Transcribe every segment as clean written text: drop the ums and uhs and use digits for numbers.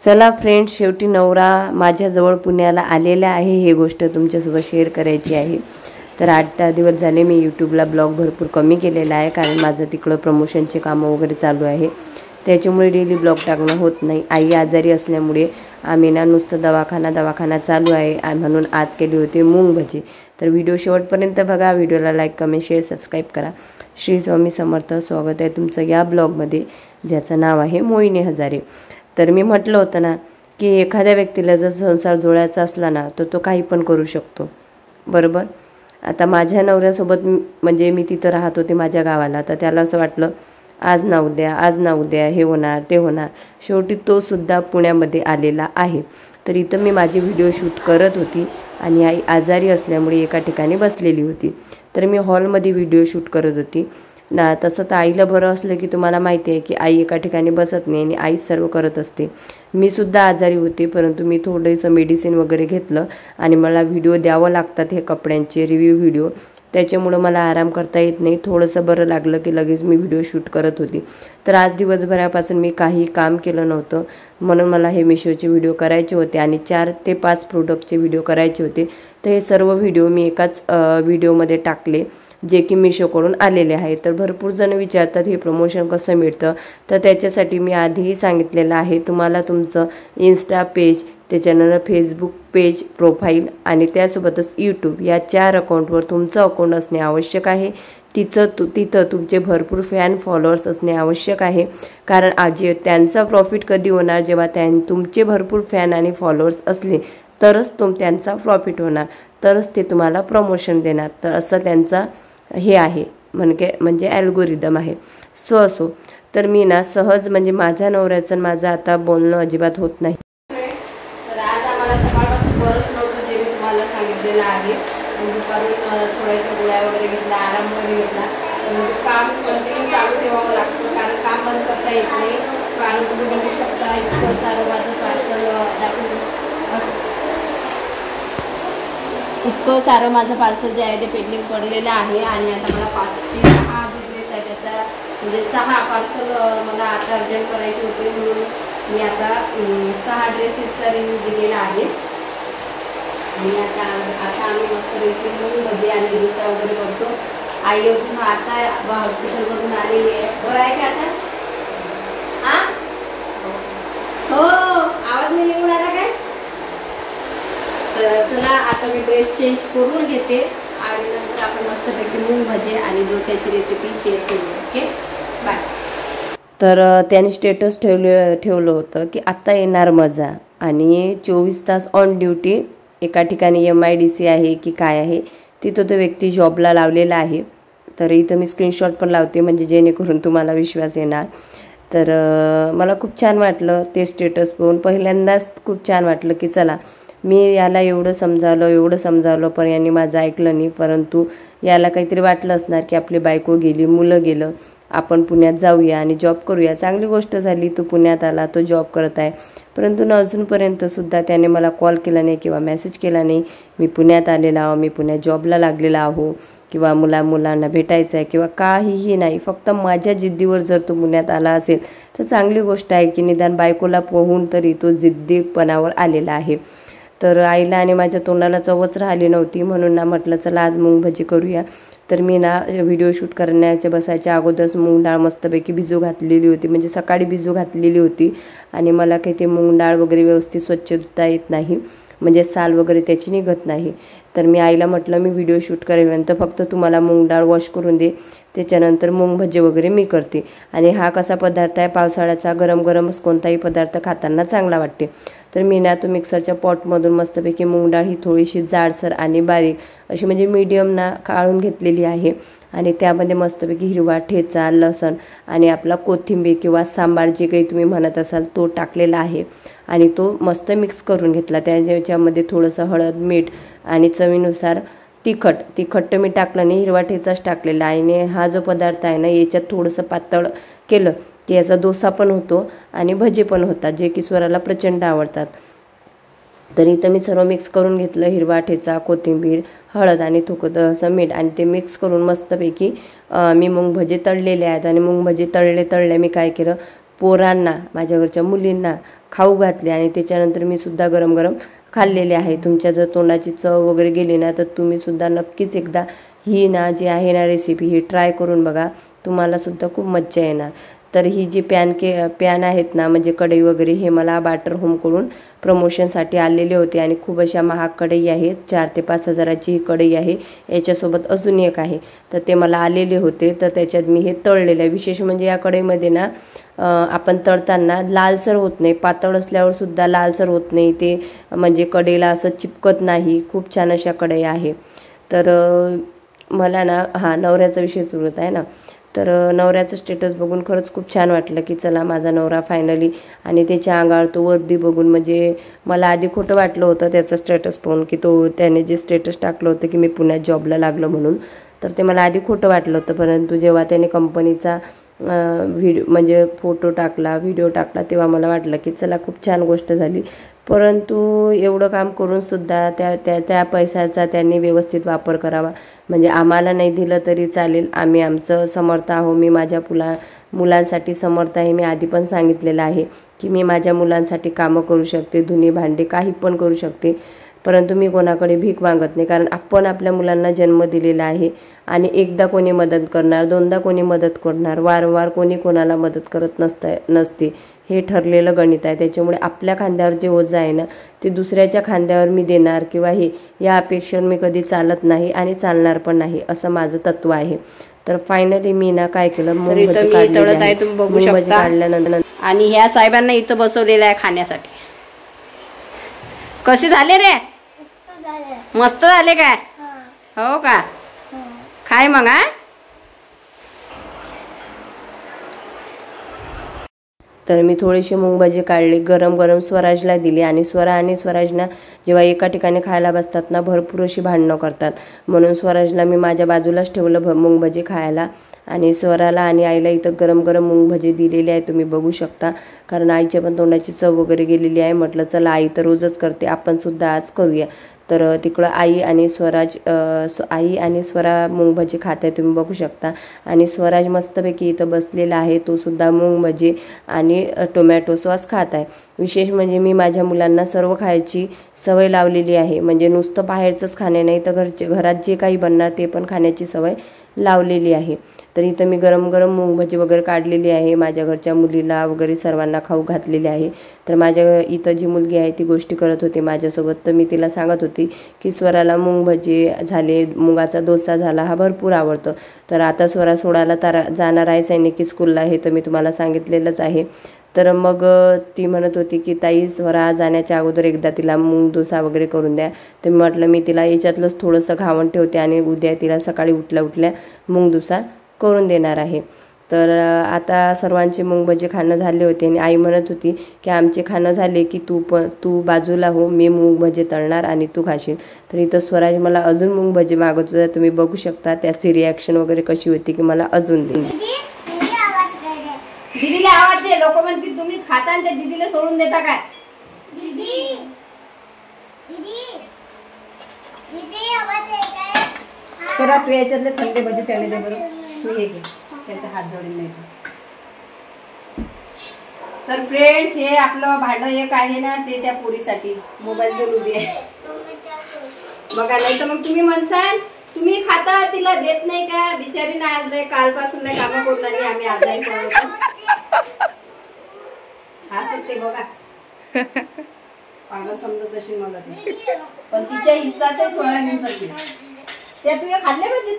चला फ्रेंड्स, शेवटी नवरा माझ्याजवळ पुण्याला आलेला आहे. ही गोष्ट तुमच्यासोबत शेअर करायची आहे. तर 8-10 दिवस झाले मी यूट्यूबला ब्लॉग भरपूर कमी केलेला आहे, कारण माझं तिकडं प्रमोशनचे कामं वगैरे चालू आहे. त्याच्यामुळे डेली ब्लॉग टाकणं होत नाही. आई आजारी असल्यामुळे आम्ही ना नुसतं दवाखाना चालू आहे, म्हणून आज केली होती मूग भजी. तर व्हिडिओ शेवटपर्यंत बघा. व्हिडिओला लाईक, कमेंट, शेअर, सबस्क्राईब करा. श्री स्वामी समर्थ. स्वागत आहे तुमचं या ब्लॉगमध्ये, ज्याचं नाव आहे मोहिनी हजारे. तर मी म्हटलं होतं ना की एखाद्या व्यक्तीला जर संसार जोडायचा असला ना तर तो काही पण करू शकतो, बरोबर. आता माझ्या नवऱ्यासोबत म्हणजे मी तिथं राहत होते माझ्या गावाला, तर त्याला असं वाटलं आज ना उद्या हे होणार ते होणार. शेवटी तो सुद्धा पुण्यामध्ये आलेला आहे. तर इथं मी माझी व्हिडिओ शूट करत होती आणि आई आजारी असल्यामुळे एका ठिकाणी बसलेली होती. तर मी हॉलमध्ये व्हिडिओ शूट करत होती ना. तसं तर आईला बरं असलं की तुम्हाला माहिती आहे की आई एका ठिकाणी बसत नाही आणि आईच सर्व करत असते. मी सुद्धा आजारी होते, परंतु मी थोडंसं मेडिसिन वगैरे घेतलं आणि मला व्हिडिओ द्यावं लागतात हे कपड्यांचे रिव्ह्यू व्हिडिओ. त्याच्यामुळं मला आराम करता येत नाही. थोडंसं बरं लागलं की लगेच मी व्हिडिओ शूट करत होती. तर आज दिवसभरापासून मी काही काम केलं नव्हतं, म्हणून मला हे मिशोचे व्हिडिओ करायचे होते आणि 4 ते 5 प्रोडक्टचे व्हिडिओ करायचे होते. तर हे सर्व व्हिडिओ मी एकाच व्हिडिओमध्ये टाकले, जे की मिशोकडून आलेले आहे. तर भरपूर जण विचारतात हे प्रमोशन कसं मिळतं. तर त्याच्यासाठी मी आधीही सांगितलेलं आहे, तुम्हाला तुमचं इन्स्टा पेज, त्याच्यानंतर फेसबुक पेज प्रोफाईल आणि त्यासोबतच यूट्यूब या 4 अकाउंटवर तुमचं अकाउंट असणे आवश्यक आहे. तिथं तुमचे भरपूर फॅन फॉलोअर्स असणे आवश्यक आहे, कारण आज त्यांचा प्रॉफिट कधी होणार, जेव्हा तुमचे भरपूर फॅन आणि फॉलोअर्स असले तरच त्यांचा प्रॉफिट होणार, तरच ते तुम्हाला प्रमोशन देणार. तर असं त्यांचा हे आहे, म्हणजे ॲल्गोरिदम आहे. असो तर मी ना सहज म्हणजे माझ्या नवऱ्याचं माझं आता बोलणं अजिबात होत नाही. तर आज आम्हाला सकाळपासून बरंच नव्हतं, जे मी तुम्हाला सांगितलेलं आहे. दुपारून थोड्याशा गोळ्या वगैरे घेतला, आराम वगैरे घेतला. म्हणजे काम कंटिन्यू चालू ठेवावं लागतं, कारण काम बंद करता येत नाही. कारण तुम्ही बघू शकता इतकं सारं माझं पार्सल इतकं सारं माझं पार्सल जे आहे ते पेंडिंग पडलेलं आहे. आणि आता मला 5 ते 6 ड्रेस आहे, त्याचा म्हणजे 6 पार्सल मला आता अर्जंट करायचे होते, म्हणून मी आता 6 ड्रेसेसचा रिव्ह्यू दिलेला आहे. आणि आता आम्ही मस्तपैकी मूग भजी आणि डोसा वगैरे करतो. आई होती मग आता हॉस्पिटलमधून आलेली आहे. बरं आहे का आता? हो, आवाज नाही निघून आला काय? तर चला आता मी ड्रेस चेंज करून घेते आणि नंतर आपण मस्तपैकी मूग भजी आणि डोस्याची रेसिपी शेअर करू. Okay, bye. तर त्याने स्टेटस ठेवलं होतं की आत्ता येणार मजा, आणि 24 तास ऑन ड्युटी. एका ठिकाणी MIDC आहे की काय आहे, तिथं तो व्यक्ती जॉबला लावलेला आहे. तर इथं मी स्क्रीनशॉट पण लावते, म्हणजे जेणेकरून तुम्हाला विश्वास येणार. तर मला खूप छान वाटलं ते स्टेटस बघून. पहिल्यांदाच खूप छान वाटलं की चला, मी याला एवढं समजावलं पण यांनी माझं ऐकलं नाही. परंतु याला काहीतरी वाटलं असणार की आपली बायको गेली, मुलं गेलं, आपण पुण्यात जाऊया आणि जॉब करूया. चांगली गोष्ट झाली, तो पुण्यात आला, तो जॉब करत आहे. परंतु अजूनपर्यंतसुद्धा त्याने मला कॉल केला नाही किंवा मेसेज केला नाही, मी पुण्यात आलेला आहो, मी पुण्यात जॉबला लागलेला आहो, किंवा मुलांना भेटायचं आहे किंवा काहीही नाही. फक्त माझ्या जिद्दीवर जर तो पुण्यात आला असेल तर चांगली गोष्ट आहे की निदान बायकोला पोहून तरी तो जिद्दीपणावर आलेला आहे. तर आईला आणि माझ्या तोंडाला चवच राहिली नव्हती, म्हणून ना म्हटलं चला आज मूग भजी करूया. तर मी ना व्हिडिओ शूट करण्याच्या बसायच्या अगोदरच मूग डाळ मस्तपैकी भिजू घातलेली होती, म्हणजे सकाळी भिजू घातलेली होती. आणि मला काही ते मूग डाळ वगैरे व्यवस्थित स्वच्छ धुता येत नाही, म्हणजे साल वगैरे त्याची निघत नाही. तर मी आईला म्हटलं मी व्हिडिओ शूट करेन, तर फक्त तुम्हाला मूग डाळ वॉश करून दे, त्याच्यानंतर मूग भजी वगैरे मी करते. आणि हा कसा पदार्थ आहे, पावसाळ्याचा गरमच कोणताही पदार्थ खाताना चांगला वाटते. तर मी ना तो मिक्सरच्या पॉटमधून मस्तपैकी मूग डाळ ही थोडीशी जाडसर आणि बारीक अशी म्हणजे मीडियम ना काढून घेतलेली आहे. आणि त्यामध्ये मस्तपैकी हिरवा ठेचा, लसण आणि आपला कोथिंबीर किंवा सांबार जे काही तुम्ही म्हणत असाल तो टाकलेला आहे. आणि तो मस्त मिक्स करून घेतला. त्याच्यामध्ये थोडंसं हळद, मीठ आणि चवीनुसार तिखट मी टाकलं नाही, हिरवा ठेचाच टाकलेला आहे. आणि हा जो पदार्थ आहे ना, याच्यात थोडंसं पातळ केलं की याचा डोसा पण होतो आणि भजी पण होतात, जे की स्वराला प्रचंड आवडतात. तर इथं मी सर्व मिक्स करून घेतलं, हिरवा ठेचा, कोथिंबीर, हळद आणि थोडंसं मीठ, आणि ते मिक्स करून मस्तपैकी मी मूग भजी तळलेले आहेत. आणि मूग भजी तळले मी काय केलं, पोरांना, माझ्या घरच्या मुलींना खाऊ घातले आणि त्याच्यानंतर मी सुद्धा गरम गरम खाल्लेले आहे. तुमच्या जर तोंडाची चव वगैरे गेली ना तर तुम्ही सुद्धा नक्कीच एकदा ही ना जी आहे ना रेसिपी ही ट्राय करून बघा, तुम्हाला सुद्धा खूप मज्जा येणार. तर ही जी पॅन आहेत ना, म्हणजे कढई वगैरे, हे मला बाटर होमकडून प्रमोशनसाठी आलेले होते आणि खूप अशा महाग कढई आहेत. 4 ते 5 हजाराची ही कढई आहे. याच्यासोबत अजून एक आहे, तर ते मला आलेले होते. तर त्याच्यात मी हे तळलेलं आहे. विशेष म्हणजे या कढईमध्ये ना आपण तळताना लालसर होत नाही, पातळ असल्यावर सुद्धा लालसर होत नाही ते, म्हणजे कढईला असं चिपकत नाही. खूप छान अशा कढई आहे. तर मला ना नवऱ्याचा विषय सुरू होत आहे ना, तर नवऱ्याचं स्टेटस बघून खरंच खूप छान वाटलं की चला माझा नवरा फायनली, आणि त्याच्या अंगावर तो वर्दी बघून म्हणजे मला आधी खोटं वाटलं होतं त्याचं स्टेटस पाहून, की त्याने जे स्टेटस टाकलं होतं की मी पुण्यात जॉबला लागलं म्हणून, तर ते मला आधी खोटं वाटलं होतं. परंतु जेव्हा त्याने कंपनीचा म्हणजे फोटो टाकला, व्हिडिओ टाकला, तेव्हा मला वाटलं की चला खूप छान गोष्ट झाली. परंतु एवढं काम करूनसुद्धा त्या पैशाचा त्यांनी व्यवस्थित वापर करावा. म्हणजे आम्हाला नाही दिलं तरी चालेल, आम्ही आमचं समर्थ आहो. मी माझ्या मुलांसाठी समर्थ आहे. मी आधी पण सांगितलेलं आहे की मी माझ्या मुलांसाठी कामं करू शकते, धुणी भांडी काही पण करू शकते, परंतु मी कोणाकडे भीक मागत नाही. कारण आपण आपल्या मुलांना जन्म दिलेला आहे आणि एकदा कोणी मदत करणार, दोनदा कोणी मदत करणार, वारंवार कोणी कोणाला मदत करत नसते. हे ठरलेलं गणित आहे. त्याच्यामुळे आपल्या खांद्यावर जे ओझं आहे ना ते दुसऱ्याच्या खांद्यावर मी देणार किंवा या अपेक्षेवर मी कधी चालत नाही आणि चालणार पण नाही, असं माझं तत्व आहे. तर फायनली मी ना काय केलं, मूग तळत आहे, तुम्ही बघू शकता. काढल्यानंतर आणि ह्या साहेबांना इथं बसवलेलं आहे खाण्यासाठी. कसे झाले रे? मस्त झाले काय? हो का? खाय मग. तर मी थोडीशी मुंगभाजी काढली, गरम गरम स्वराजला दिली आणि स्वराजना जेव्हा एका ठिकाणी खायला बसतात ना भरपूर अशी भांडणं करतात. म्हणून स्वराजला मी माझ्या बाजूलाच ठेवलं मुंगभाजी खायला आणि स्वराला आणि आईला इथं गरम गरम मुंगभाजी दिलेली आहे, तुम्ही बघू शकता. कारण आईच्या पण तोंडाची चव वगैरे गेलेली आहे. म्हटलं चला आई तर रोजच करते, आपण सुद्धा आज करूया. तर तिकडं आई आणि स्वरा मुंगभाजी खात आहे, तुम्ही बघू शकता. आणि स्वराज मस्तपैकी इथं बसलेला आहे, तो सुद्धा मुंगभाजी आणि टोमॅटो सॉस खात आहे. विशेष म्हणजे मी माझ्या मुलांना सर्व खायची सवय लावलेली आहे. म्हणजे नुसतं बाहेरचंच खाणे नाही, तर घरात जे काही बनणार ते पण खाण्याची सवय लावलेली आहे. तर इथं मी गरम गरम मुंगभाजी वगैरे काढलेली आहे, माझ्या घरच्या मुलीला वगैरे सर्वांना खाऊ घातलेली आहे. तर माझ्या इथं जी मुलगी आहे ती गोष्टी करत होती माझ्यासोबत. तर मी तिला सांगत होती की स्वराला मुंगभाजी झाले, मुगाचा डोसा झाला, हा भरपूर आवडतो. तर आता स्वरा सोडायला जाणार आहे सैनिकी स्कूलला, हे तर मी तुम्हाला सांगितलेलंच आहे. तर मग ती म्हणत होती की ताई स्वरा जाण्याच्या अगोदर एकदा तिला मूग डोसा वगैरे करून द्या. तर मी म्हटलं मी तिला याच्यातलंच थोडंसं घावण ठेवते आणि उद्या तिला सकाळी उठल्या मूग डोसा करून देणार आहे. तर आता सर्वांचे मुंगभाजी खाणं झाले होते आणि आई म्हणत होती की आमचे खाणं झाले की तू बाजूला हो, मी मुंगभाजी तळणार आणि तू खाशील. तर इथं स्वराज मला अजून मुंगभाजी मागत होता, तुम्ही बघू शकता त्याची रिॲक्शन वगैरे कशी होती की मला अजून दे. दीदीला आवाज दे, लोक म्हणतील तुम्हीच खाता आणि त्या दीदीला सोडून देता काय? तर तू याच्यातले थंडे भजी त्याला दे बरं, तू हे घे, त्याचा हात जोडून नाही. तर फ्रेंड्स, हे आपलं भांडं एक आहे ना ते त्या पोरीसाठी मोबाईल घेऊन उभी आहे बघा. नाही तर मग तुम्ही म्हणसाल तुम्ही खाता तिला देत नाही का, बिचारी नाही कालपासून नाही कामं करून आली, आम्ही आजारी पडलो. हसत ते बघा, पागल समजत असेल मला ते, पण तिच्या हिस्साचे स्वरा घेऊन जाते. त्या तुझे खाल्ले म्हणजे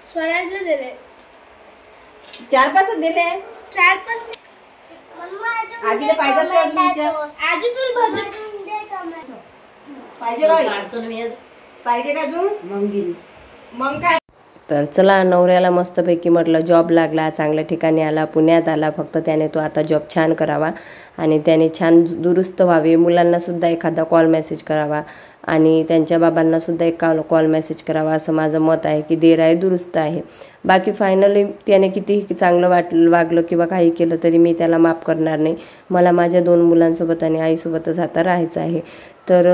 स्वराचे दिले 4-5 दिले. 4-5 आजीला पाहिजे पाहिजे का तू मग काय. तर चला, नवऱ्याला मस्तपैकी म्हटलं जॉब लागला, चांगल्या ठिकाणी आला, पुण्यात आला. फक्त त्याने तो आता जॉब छान करावा आणि त्याने छान दुरुस्त व्हावे. मुलांना सुद्धा एखादा कॉल मेसेज करावा आणि त्यांच्या बाबांना सुद्धा एक कॉल मेसेज करावा असं माझं मत आहे की देर आहे दुरुस्त आहे. बाकी फायनली त्याने कितीही चांगलं वागलं किंवा काही केलं तरी मी त्याला माफ करणार नाही. मला माझ्या 2 मुलांसोबत आणि आईसोबतच आता राहायचं आहे. तर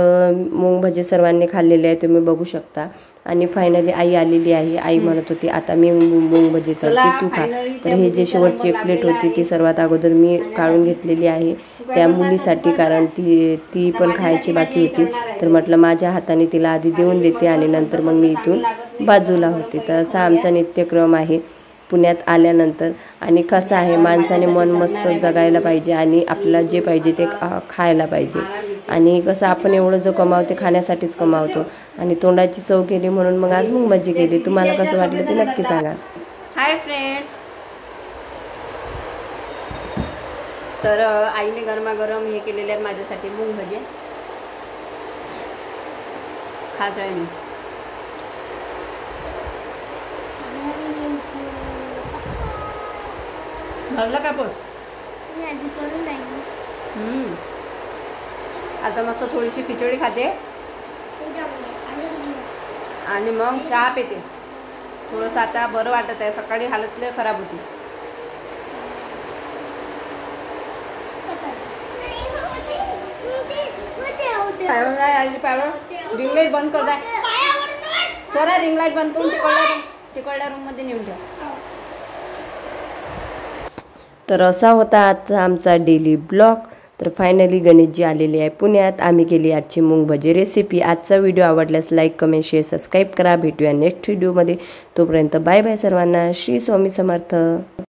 मूग भजे सर्वांनी खाल्लेले आहे, तुम्ही बघू शकता. आणि फायनली आई आलेली आहे. आई म्हणत होती आता मी मूग भजी करते, तू खा. तर हे जे शेवटची प्लेट होती ती सर्वात अगोदर मी काढून घेतलेली आहे त्या मुलीसाठी, कारण ती पण खायची बाकी होती. तर म्हटलं माझ्या हाताने तिला आधी देऊन देते आणि नंतर मग मी इथून बाजूला होते. तर असा आमचा नित्यक्रम आहे पुण्यात आल्यानंतर. आणि कसं आहे, माणसाने मन मस्त जगायला पाहिजे आणि आपल्याला जे पाहिजे ते खायला पाहिजे. आणि कसं आपण एवढं जो कमावते खाण्यासाठीच कमावतो आणि तोंडाची चव केली म्हणून मग आज मूग भजी केली. तुम्हाला कसं वाटलं ते नक्की सांगा. हाय फ्रेंड्स, तर आईने गरमागरम हे केलेले आहेत माझ्यासाठी मूग भजी. खायचं आहे मी. भरलं का पण आता मस्त थोडीशी खिचडी खाते आणि मग चहा पिते. थोडंसं आता बरं वाटत आहे, सकाळी हालत लय खराब होती. रिंग लाईट बंद कर, सर रिंग लाईट बंद करून तिकडल्या रूम मध्ये नेऊन ठेव. तर असा होता आजचा आमचा डेली ब्लॉग. तर फायनली गणेशजी आलेले आहे पुण्यात. आम्ही केली आजची मूग भजी रेसिपी. आजचा व्हिडिओ आवडल्यास लाईक, कमेंट, शेअर, सबस्क्राईब करा. भेटूया नेक्स्ट व्हिडिओमध्ये. तोपर्यंत बाय बाय सर्वांना. श्री स्वामी समर्थ.